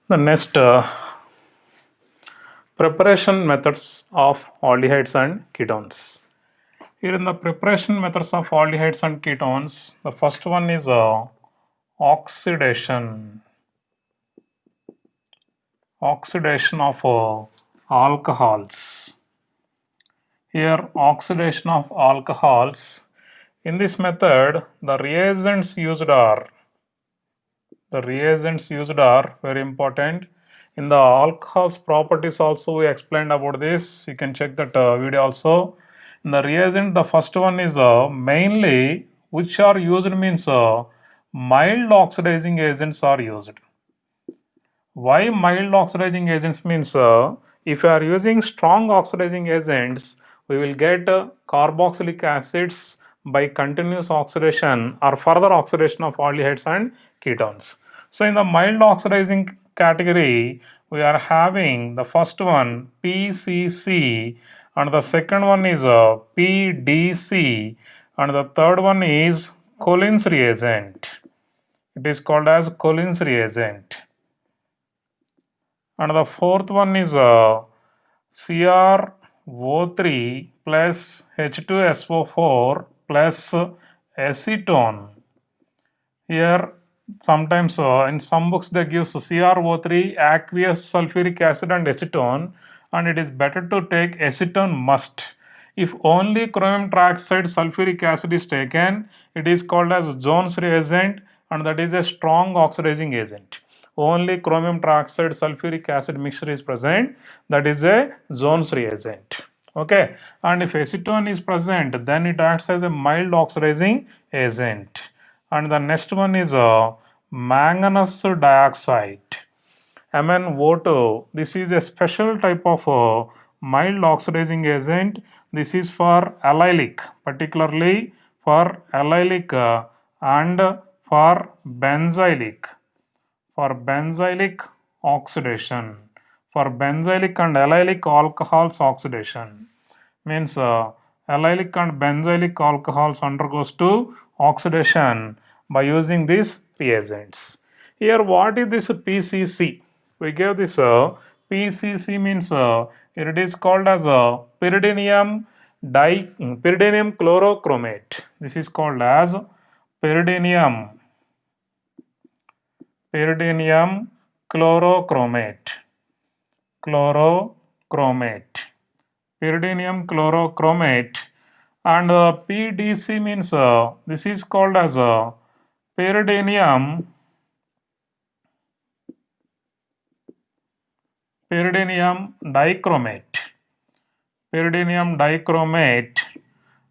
The next preparation methods of aldehydes and ketones. Here in the preparation methods of aldehydes and ketones, the first one is oxidation. Oxidation of alcohols. Here, oxidation of alcohols. In this method, the reagents used are very important. In the alcohols properties also we explained about this. You can check that video also. In the reagent, the first one is mainly which are used means mild oxidizing agents are used. Why mild oxidizing agents means if you are using strong oxidizing agents, we will get carboxylic acids by continuous oxidation or further oxidation of aldehydes and ketones. So in the mild oxidizing category, we are having the first one PCC and the second one is PDC and the third one is Collins reagent. It is called as Collins reagent. And the fourth one is CrO3 plus H2SO4 plus acetone. Here sometimes in some books they give CrO3, aqueous sulfuric acid and acetone, and it is better to take acetone must. If only chromium trioxide sulfuric acid is taken, it is called as Jones reagent and that is a strong oxidizing agent. Only chromium trioxide sulfuric acid mixture is present, that is a Jones reagent. Okay, and if acetone is present, then it acts as a mild oxidizing agent. And the next one is manganese dioxide. MnO2. This is a special type of mild oxidizing agent. This is for allylic, particularly for allylic and for benzylic. For benzylic oxidation. For benzylic and allylic alcohols oxidation. Means allylic and benzylic alcohols undergoes to oxidation by using these reagents. Here what is this PCC? We gave this PCC means it is called as pyridinium pyridinium chlorochromate. This is called as pyridinium chlorochromate. Pyridinium chlorochromate and PDC means this is called as pyridinium dichromate.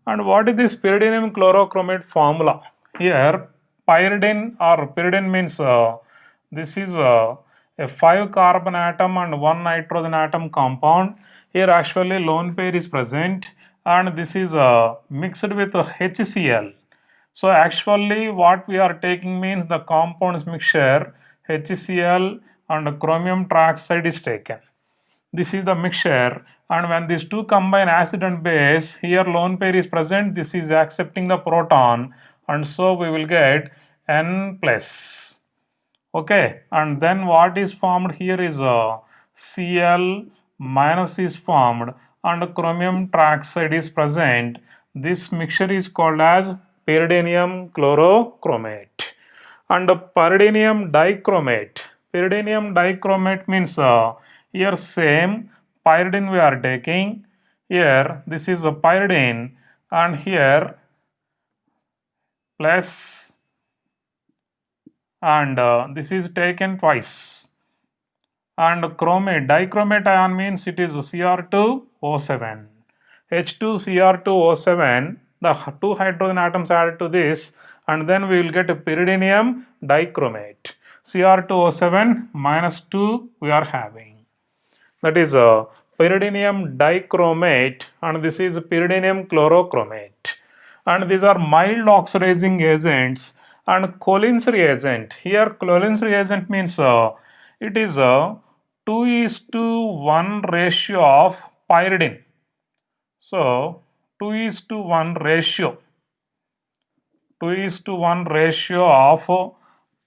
And what is this pyridinium chlorochromate formula? Here pyridine or pyridine means this is a 5 carbon atom and 1 nitrogen atom compound. Here actually lone pair is present and this is mixed with HCl. So actually what we are taking means the compounds mixture HCl and chromium trioxide is taken. This is the mixture, and when these two combine acid and base, here lone pair is present, this is accepting the proton, and so we will get N plus. Okay, and then what is formed here is Cl minus is formed and chromium trioxide is present. This mixture is called as pyridinium chlorochromate and pyridinium dichromate. Pyridinium dichromate means here same pyridine we are taking. Here this is a pyridine and here plus and this is taken twice. And dichromate ion means it is Cr2O7. H2Cr2O7, the two hydrogen atoms added to this, and then we will get a pyridinium dichromate. Cr2O7 minus 2 we are having. That is a pyridinium dichromate, and this is pyridinium chlorochromate. And these are mild oxidizing agents. And Collins reagent. Here Collins reagent means it is a 2:1 ratio of pyridine. So 2:1 ratio. 2:1 ratio of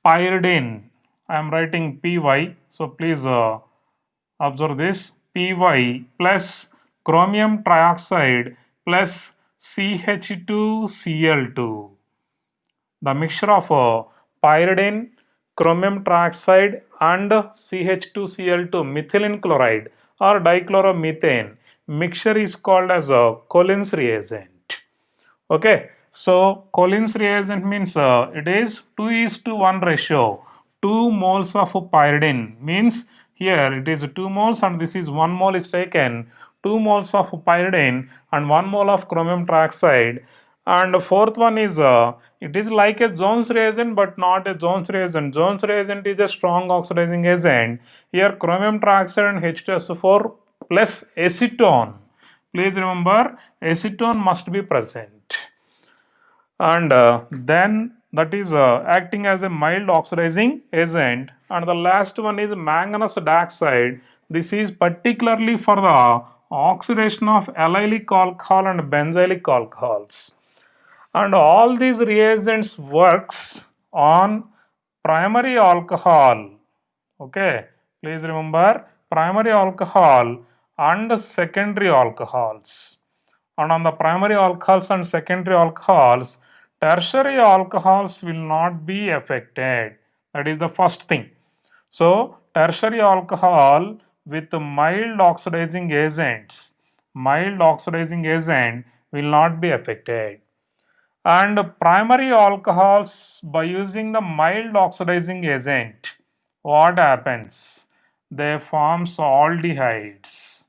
pyridine. I am writing Py. So please observe this. Py plus chromium trioxide plus CH2Cl2. The mixture of pyridine, chromium trioxide and CH2Cl2 methylene chloride or dichloromethane mixture is called as a Collins reagent. Okay, so Collins reagent means it is 2 is to 1 ratio. 2 moles of pyridine means here it is 2 moles and this is 1 mole is taken. 2 moles of pyridine and 1 mole of chromium trioxide. And the fourth one is it is like a Jones reagent but not a Jones reagent. Jones reagent is a strong oxidizing agent. Here chromium trioxide and H2SO4 plus acetone. Please remember acetone must be present, and then that is acting as a mild oxidizing agent. And the last one is manganese dioxide. This is particularly for the oxidation of allylic alcohol and benzylic alcohols. And all these reagents works on primary alcohol. Okay, please remember primary alcohol and secondary alcohols. And on the primary alcohols and secondary alcohols, tertiary alcohols will not be affected. That is the first thing. So, tertiary alcohol with mild oxidizing agents, mild oxidizing agent will not be affected. And primary alcohols, by using the mild oxidizing agent, what happens? They forms aldehydes.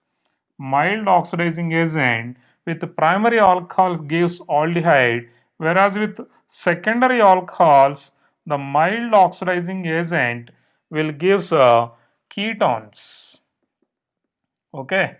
Mild oxidizing agent with primary alcohols gives aldehyde, whereas with secondary alcohols the mild oxidizing agent will gives ketones. Okay,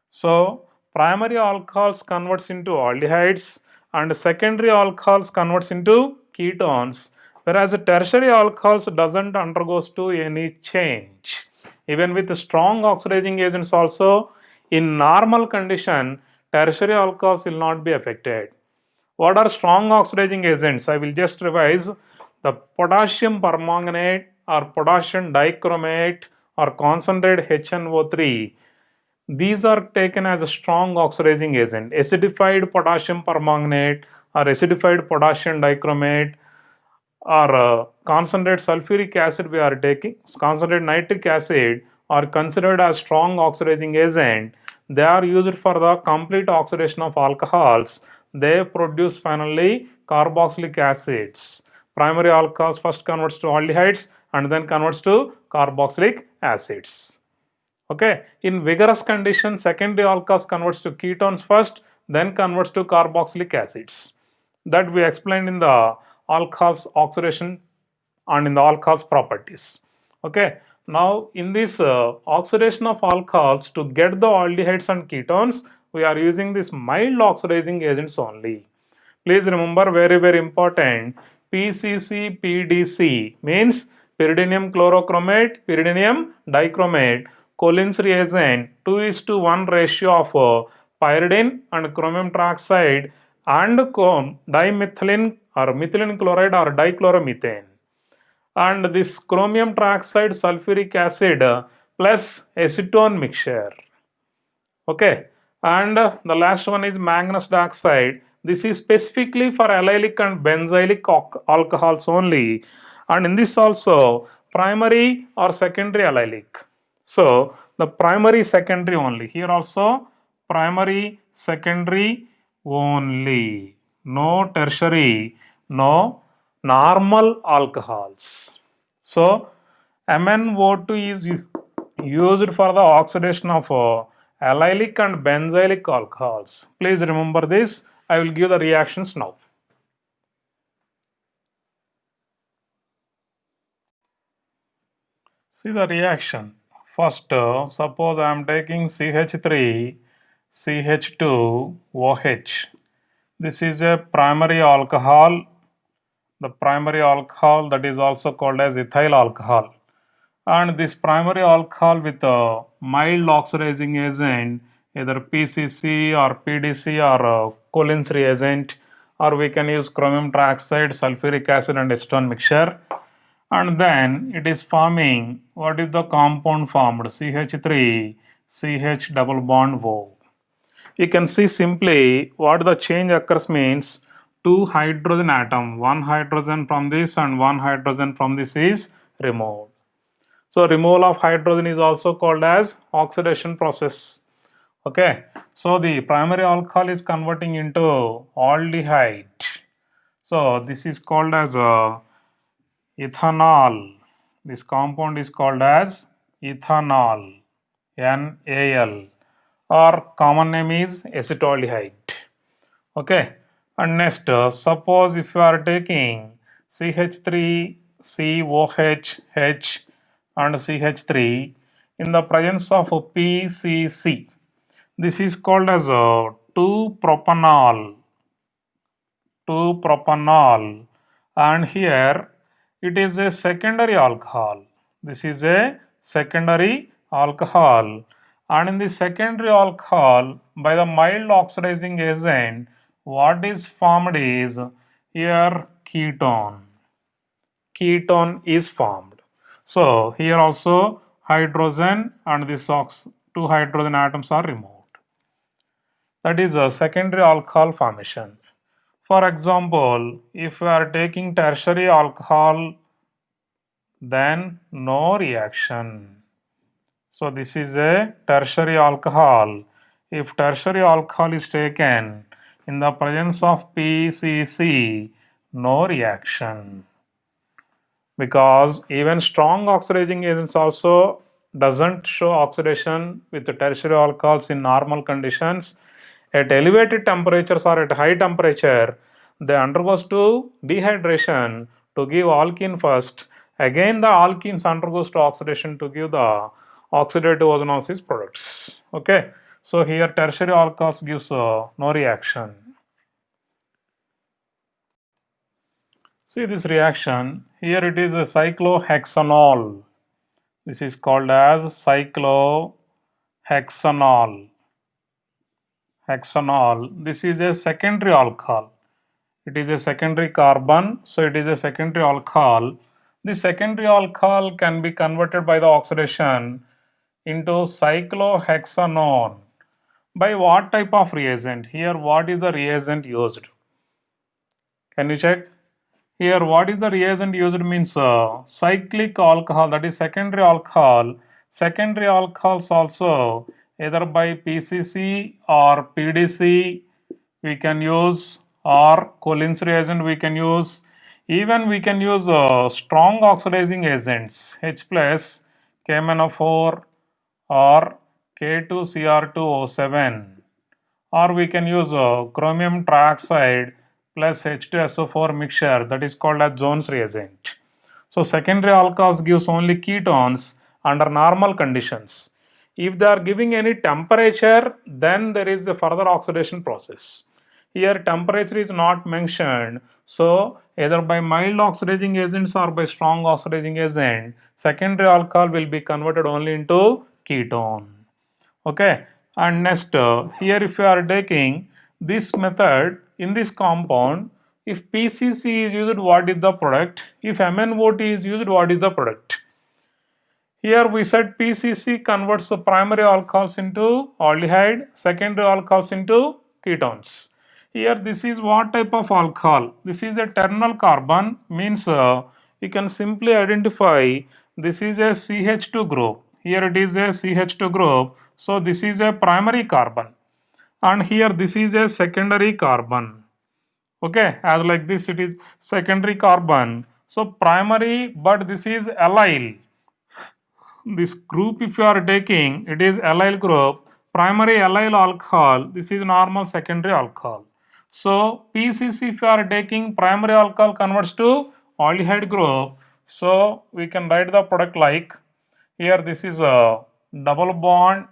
so primary alcohols converts into aldehydes and secondary alcohols converts into ketones, whereas tertiary alcohols doesn't undergoes to any change. Even with strong oxidizing agents also, in normal condition tertiary alcohols will not be affected. What are strong oxidizing agents? I will just revise. The potassium permanganate or potassium dichromate or concentrated HNO3, these are taken as a strong oxidizing agent. Acidified potassium permanganate or acidified potassium dichromate or concentrated sulfuric acid we are taking, concentrated nitric acid are considered as strong oxidizing agent. They are used for the complete oxidation of alcohols. They produce finally carboxylic acids. Primary alcohols first converts to aldehydes and then converts to carboxylic acids. Okay, in vigorous condition, secondary alcohols converts to ketones first, then converts to carboxylic acids. That we explained in the alcohols oxidation and in the alcohols properties. Okay, now in this oxidation of alcohols to get the aldehydes and ketones, we are using this mild oxidizing agents only. Please remember, very important, PCC PDC means pyridinium chlorochromate, pyridinium dichromate, Collins reagent, 2 is to 1 ratio of pyridine and chromium trioxide and dimethylene or methylene chloride or dichloromethane. And this chromium trioxide sulfuric acid plus acetone mixture. Okay, and the last one is manganese dioxide. This is specifically for allylic and benzylic alcohols only, and in this also primary or secondary allylic. So the primary secondary only, here also primary secondary only, no tertiary, no normal alcohols. So MnO2 is used for the oxidation of allylic and benzylic alcohols. Please remember this. I will give the reactions now. See the reaction. First, suppose I am taking CH3, CH2, OH. This is a primary alcohol. The primary alcohol that is also called as ethyl alcohol. And this primary alcohol with a mild oxidizing agent, either PCC or PDC or Collins reagent, or we can use chromium trioxide, sulfuric acid and acetone mixture. and then it is forming what is the compound formed CH3 CH double bond O. You can see simply what the change occurs means two hydrogen atom, one hydrogen from this and one hydrogen from this is removed. So removal of hydrogen is also called as oxidation process. Okay, so the primary alcohol is converting into aldehyde. So this is called as ethanol. This compound is called as ethanol, NaL, or common name is acetaldehyde. Okay, and next, suppose if you are taking CH3, COH, H, and CH3 in the presence of PCC, this is called as 2-propanol, 2-propanol, and here it is a secondary alcohol. This is a secondary alcohol, and in the secondary alcohol, by the mild oxidizing agent, what is formed is here ketone. Ketone is formed. So here also hydrogen and this two hydrogen atoms are removed. That is a secondary alcohol formation. For example, if we are taking tertiary alcohol, then no reaction. So this is a tertiary alcohol. If tertiary alcohol is taken in the presence of PCC, no reaction. Because even strong oxidizing agents also doesn't show oxidation with the tertiary alcohols in normal conditions. At elevated temperatures or at high temperature, they undergoes to dehydration to give alkene first. Again, the alkenes undergoes to oxidation to give the oxidative ozmosis products. Okay, so here tertiary alcohols gives no reaction. See this reaction. Here it is a cyclohexanol. This is called as cyclohexanol. Hexanol. This is a secondary alcohol. It is a secondary carbon, so it is a secondary alcohol. The secondary alcohol can be converted by the oxidation into cyclohexanone. By what type of reagent? Here, what is the reagent used? Can you check? Here, what is the reagent used means cyclic alcohol, that is secondary alcohol. Secondary alcohols also either by PCC or PDC we can use, or Collins reagent we can use. Even we can use strong oxidizing agents H plus KMnO4 or K2Cr2O7, or we can use chromium trioxide plus H2SO4 mixture, that is called as Jones reagent. So secondary alcohols gives only ketones under normal conditions. If they are giving any temperature, then there is a further oxidation process. Here temperature is not mentioned, so either by mild oxidizing agents or by strong oxidizing agent, secondary alcohol will be converted only into ketone. Okay, and next here if you are taking this method in this compound, if PCC is used, what is the product? If MnO2 is used, what is the product? Here we said PCC converts the primary alcohols into aldehyde, secondary alcohols into ketones. Here this is what type of alcohol? This is a terminal carbon, means you can simply identify this is a CH2 group. Here it is a CH2 group, so this is a primary carbon, and here this is a secondary carbon. Okay, as like this it is secondary carbon. So primary, but this is allyl. This group if you are taking, it is allyl group, primary allyl alcohol, this is normal secondary alcohol. So PCC if you are taking, primary alcohol converts to aldehyde group, so we can write the product like here this is a double bond,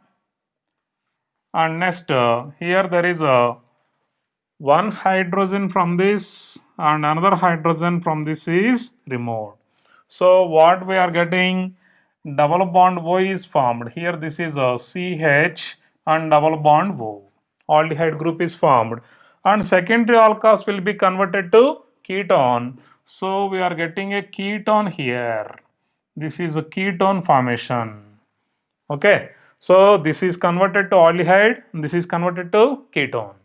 and next here there is a one hydrogen from this and another hydrogen from this is removed. So what we are getting, double bond O is formed. Here this is a CH and double bond O. Aldehyde group is formed, and secondary alcohols will be converted to ketone. So we are getting a ketone here. This is a ketone formation. Okay. So this is converted to aldehyde. This is converted to ketone.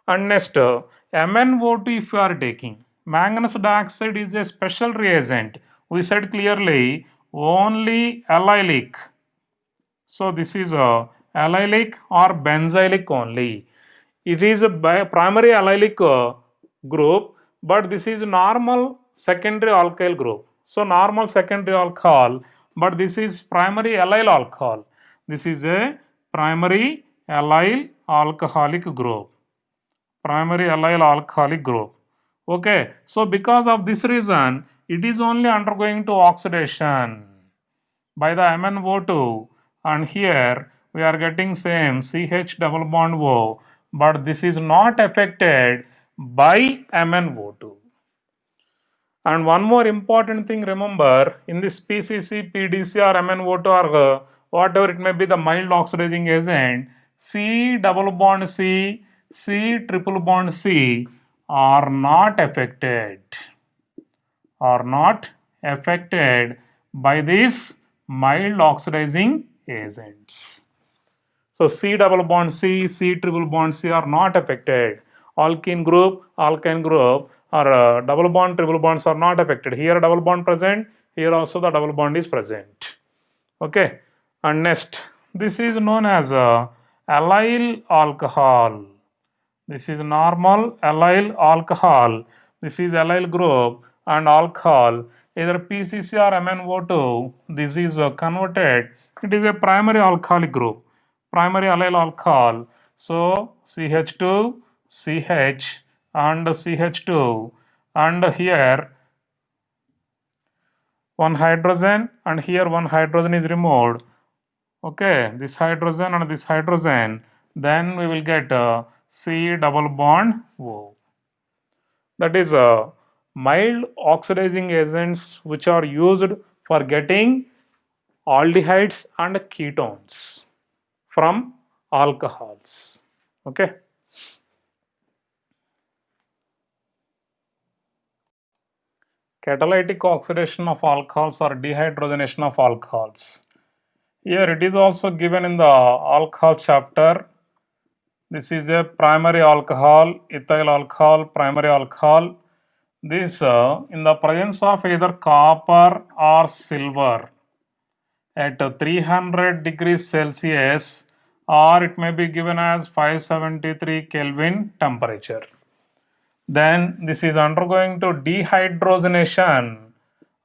And next, MnO2 if you are taking. Manganese dioxide is a special reagent. We said clearly only allylic. So this is a allylic or benzylic only. It is a primary allylic group, but this is normal secondary alkyl group. So normal secondary alcohol, but this is primary allyl alcohol. This is a primary allyl alcoholic group. Primary allyl alcoholic group. Okay, so because of this reason, it is only undergoing to oxidation by the MnO2, and here we are getting same CH double bond O, but this is not affected by MnO2. And one more important thing, remember, in this PCC, PDC or MnO2 or whatever it may be the mild oxidizing agent, C double bond C, C triple bond C are not affected by these mild oxidizing agents. So C double bond C, C triple bond C are not affected. Alkene group, alkyne group, or double bond, triple bonds are not affected. Here double bond present, here also the double bond is present. Okay. And next, this is known as allyl alcohol. This is normal allyl alcohol. This is allyl group and alcohol. Either PCC or MnO2. This is converted. It is a primary alcoholic group. Primary allyl alcohol. So CH2, CH and CH2, and here one hydrogen and here one hydrogen is removed. Okay, this hydrogen and this hydrogen, then we will get C double bond O. That is mild oxidizing agents which are used for getting aldehydes and ketones from alcohols. Okay. Catalytic oxidation of alcohols or dehydrogenation of alcohols. Here it is also given in the alcohol chapter. This is a primary alcohol, ethyl alcohol, primary alcohol. This in the presence of either copper or silver at 300 degrees Celsius, or it may be given as 573 Kelvin temperature. Then this is undergoing to dehydrogenation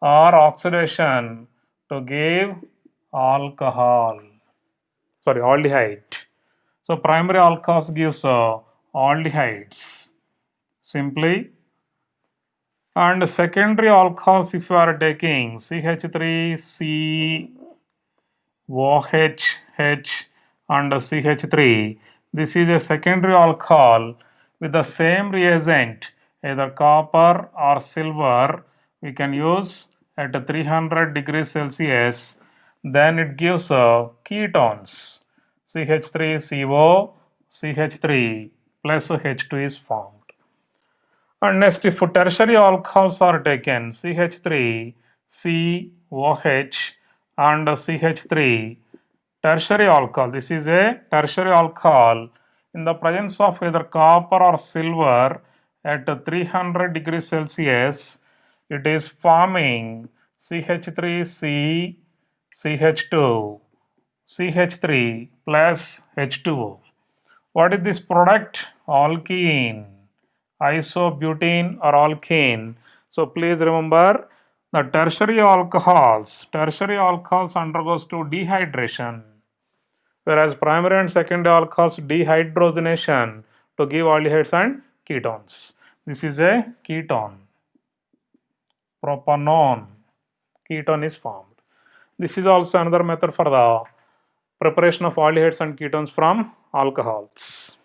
or oxidation to give alcohol. Sorry, aldehyde. So primary alcohols gives aldehydes simply. And secondary alcohols, if you are taking CH3, COH, H and CH3, this is a secondary alcohol with the same reagent, either copper or silver. We can use at 300 degrees Celsius. Then it gives ketones. CH3CO, CH3 plus H2 is formed. And next, if tertiary alcohols are taken, CH3, COH and CH3, tertiary alcohol. This is a tertiary alcohol in the presence of either copper or silver at 300 degrees Celsius. It is forming CH3C, CH2, CH3 plus H2O. What is this product? Alkene, isobutene or alkane. So please remember the tertiary alcohols undergoes to dehydration, whereas primary and secondary alcohols dehydrogenation to give aldehydes and ketones. This is a ketone. Propanone. Ketone is formed. This is also another method for the preparation of aldehydes and ketones from alcohols.